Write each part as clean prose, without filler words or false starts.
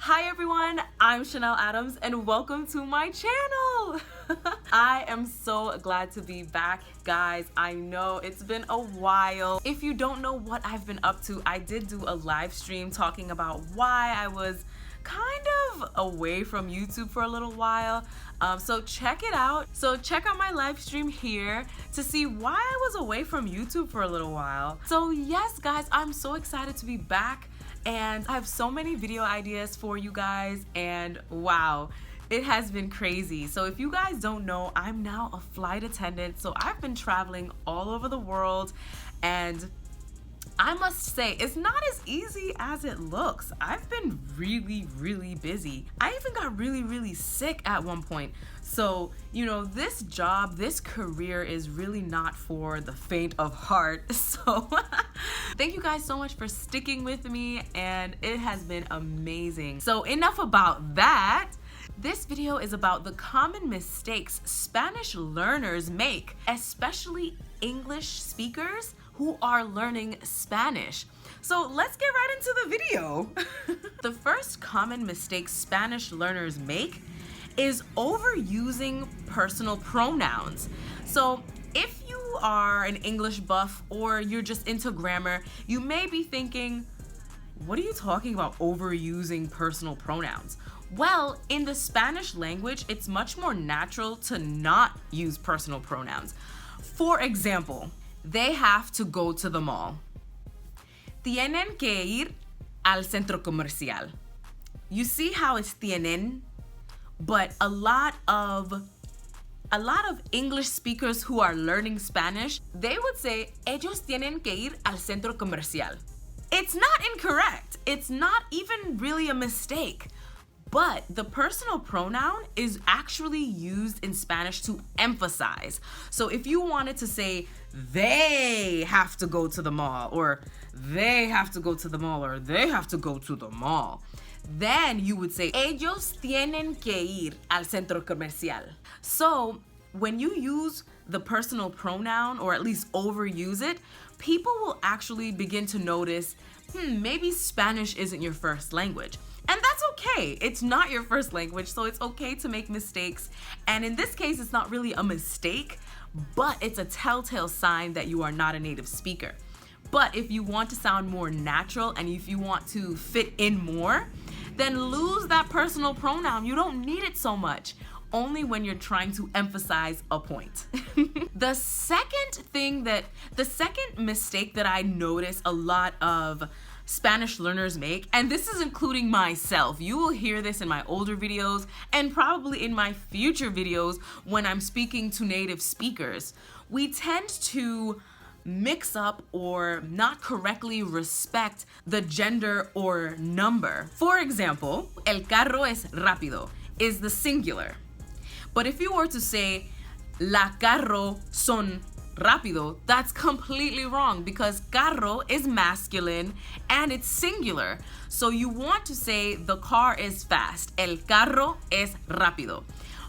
Hi everyone, I'm Chanelle Adams and welcome to my channel. I am so glad to be back, guys. I know it's been a while. If you don't know what I've been up to, I did do a live stream talking about why I was kind of away from YouTube for a little while. So check it out. So check out my live stream here to see why I was away from YouTube for a little while. So yes, guys, I'm so excited to be back. And I have so many video ideas for you guys, and wow, it has been crazy. So if you guys don't know, I'm now a flight attendant, so I've been traveling all over the world, and I must say, it's not as easy as it looks. I've been really busy. I even got really sick at one point. So, you know, this job, this career is really not for the faint of heart. So, thank you guys so much for sticking with me, and it has been amazing. So, enough about that. This video is about the common mistakes Spanish learners make, especially English speakers who are learning Spanish. So let's get right into the video. The first common mistake Spanish learners make is overusing personal pronouns. So if you are an English buff or you're just into grammar, you may be thinking, what are you talking about overusing personal pronouns? Well, in the Spanish language, it's much more natural to not use personal pronouns. For example, they have to go to the mall. Tienen que ir al centro comercial. You see how it's tienen? But a lot of English speakers who are learning Spanish, they would say, ellos tienen que ir al centro comercial. It's not incorrect. It's not even really a mistake. But the personal pronoun is actually used in Spanish to emphasize. So if you wanted to say, they have to go to the mall, or they have to go to the mall, or they have to go to the mall, then you would say, ellos tienen que ir al centro comercial. So when you use the personal pronoun, or at least overuse it, people will actually begin to notice, maybe Spanish isn't your first language. And that's okay. It's not your first language, so it's okay to make mistakes. And in this case, it's not really a mistake, but it's a telltale sign that you are not a native speaker. But if you want to sound more natural and if you want to fit in more, then lose that personal pronoun. You don't need it so much, only when you're trying to emphasize a point. The second mistake that I notice a lot of Spanish learners make, and this is including myself. You will hear this in my older videos and probably in my future videos when I'm speaking to native speakers. We tend to mix up or not correctly respect the gender or number. For example, el carro es rápido is the singular. But if you were to say, la carro son rápido, that's completely wrong because carro is masculine and it's singular. So you want to say the car is fast. El carro es rápido.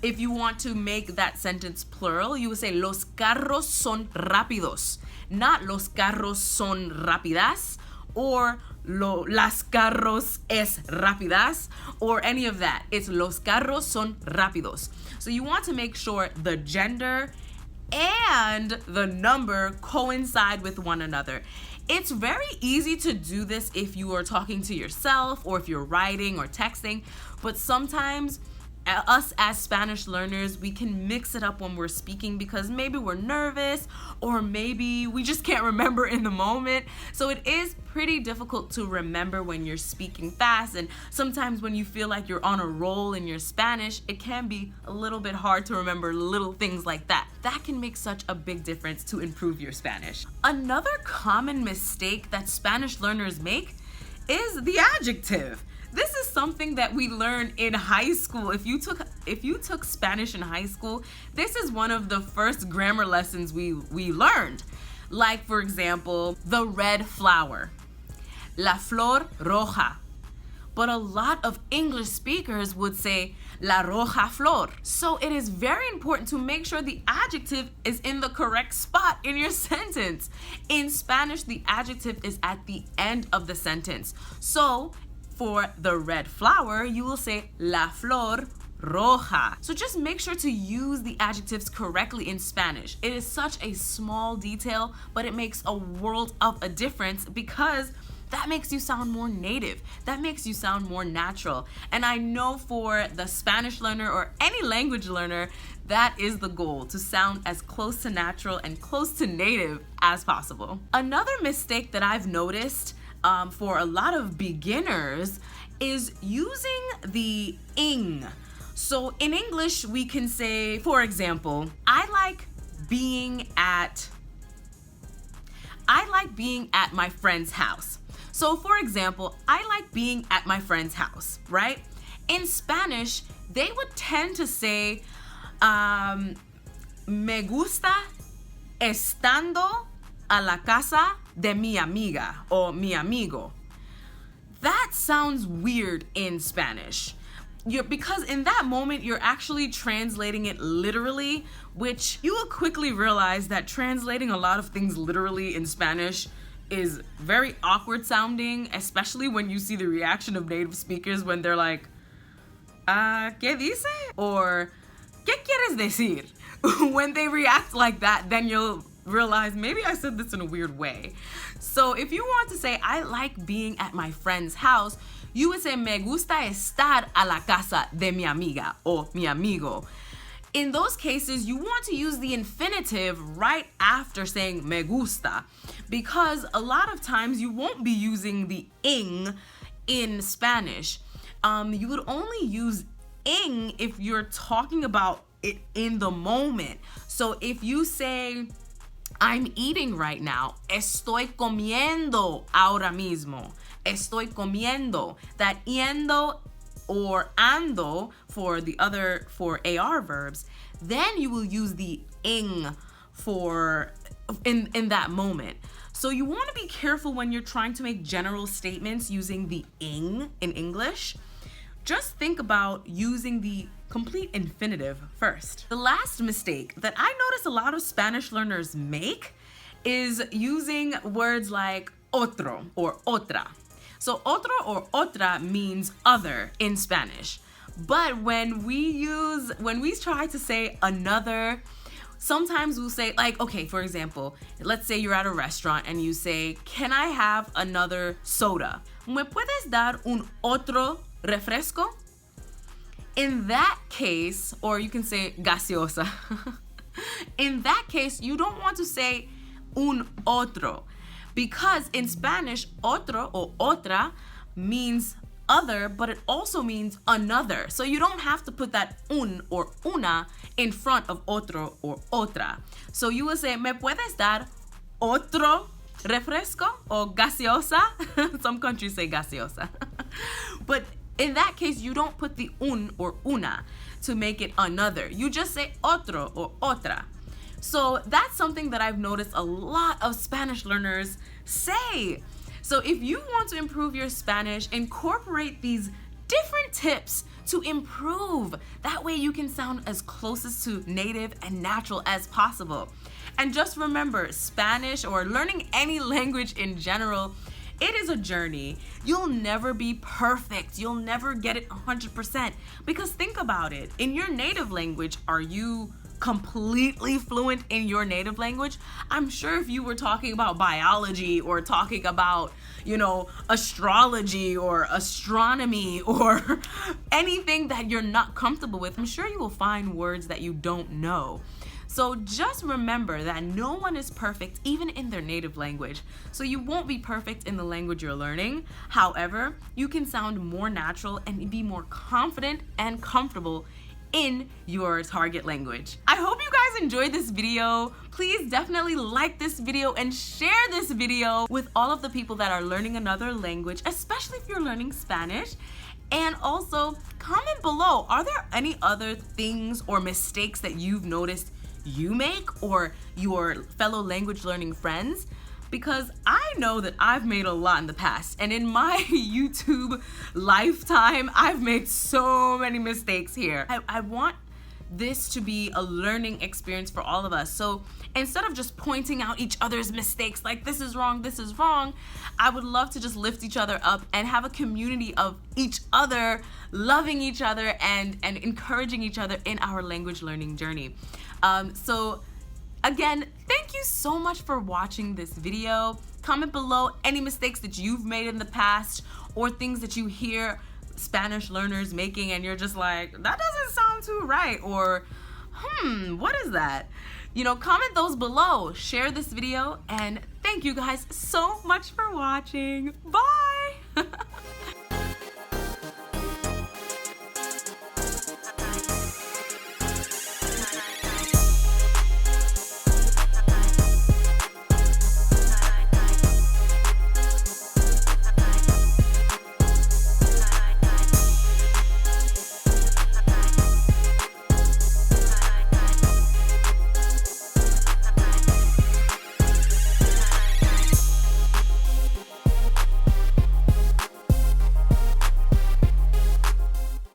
If you want to make that sentence plural, you would say los carros son rápidos, not los carros son rápidas or las carros es rápidas or any of that. It's los carros son rápidos. So you want to make sure the gender and the number coincide with one another. It's very easy to do this if you are talking to yourself or if you're writing or texting, but sometimes us as Spanish learners, we can mix it up when we're speaking because maybe we're nervous or maybe we just can't remember in the moment. So it is pretty difficult to remember when you're speaking fast, and sometimes when you feel like you're on a roll in your Spanish, it can be a little bit hard to remember little things like that. That can make such a big difference to improve your Spanish. Another common mistake that Spanish learners make is the adjective. This is something that we learned in high school. If you took Spanish in high school, this is one of the first grammar lessons we learned. Like, for example, the red flower, la flor roja. But a lot of English speakers would say la roja flor. So it is very important to make sure the adjective is in the correct spot in your sentence. In Spanish, the adjective is at the end of the sentence. So For the red flower, you will say la flor roja. So just make sure to use the adjectives correctly in Spanish. It is such a small detail, but it makes a world of a difference because that makes you sound more native. That makes you sound more natural. And I know for the Spanish learner or any language learner, that is the goal, to sound as close to natural and close to native as possible. Another mistake that I've noticed for a lot of beginners is using the ing. So in English, we can say, for example, I like being at my friend's house. So for example, I like being at my friend's house, right? In Spanish, they would tend to say, me gusta estando a la casa de mi amiga or mi amigo. That sounds weird in Spanish. Because in that moment, you're actually translating it literally, which you will quickly realize that translating a lot of things literally in Spanish is very awkward sounding, especially when you see the reaction of native speakers when they're like, ¿qué dice? Or, ¿qué quieres decir? When they react like that, then you'll realize maybe I said this in a weird way. So if you want to say, I like being at my friend's house, you would say, me gusta estar a la casa de mi amiga or mi amigo. In those cases, you want to use the infinitive right after saying me gusta, because a lot of times you won't be using the ing in Spanish. You would only use ing if you're talking about it in the moment. So if you say, I'm eating right now, estoy comiendo ahora mismo, estoy comiendo. That yendo or ando for AR verbs, then you will use the ing in that moment. So you want to be careful when you're trying to make general statements using the ing in English. Just think about using the complete infinitive first. The last mistake that I notice a lot of Spanish learners make is using words like otro or otra. So otro or otra means other in Spanish. But when we try to say another, sometimes we'll say, like, okay, for example, let's say you're at a restaurant and you say, can I have another soda? ¿Me puedes dar un otro refresco? In that case, or you can say gaseosa. In that case, you don't want to say un otro, because in Spanish, otro or otra means other, but it also means another. So you don't have to put that un or una in front of otro or otra. So you will say, me puedes dar otro refresco or gaseosa? Some countries say gaseosa. But in that case, you don't put the un or una to make it another. You just say otro or otra. So that's something that I've noticed a lot of Spanish learners say. So if you want to improve your Spanish, incorporate these different tips to improve. That way you can sound as closest to native and natural as possible. And just remember, Spanish or learning any language in general, it is a journey. You'll never be perfect. You'll never get it 100%. Because think about it. In your native language, are you completely fluent in your native language? I'm sure if you were talking about biology or talking about, astrology or astronomy or anything that you're not comfortable with, I'm sure you will find words that you don't know. So just remember that no one is perfect, even in their native language. So you won't be perfect in the language you're learning. However, you can sound more natural and be more confident and comfortable in your target language. I hope you guys enjoyed this video. Please definitely like this video and share this video with all of the people that are learning another language, especially if you're learning Spanish. And also comment below, are there any other things or mistakes that you've noticed you make or your fellow language learning friends? Because I know that I've made a lot in the past, and in my YouTube lifetime, I've made so many mistakes here. I want this to be a learning experience for all of us. So instead of just pointing out each other's mistakes, like this is wrong, I would love to just lift each other up and have a community of each other, loving each other and encouraging each other in our language learning journey. So again, thank you so much for watching this video. Comment below any mistakes that you've made in the past or things that you hear Spanish learners making and you're just like, that doesn't sound too right, or what is that? You know, comment those below, share this video, and thank you guys so much for watching. Bye.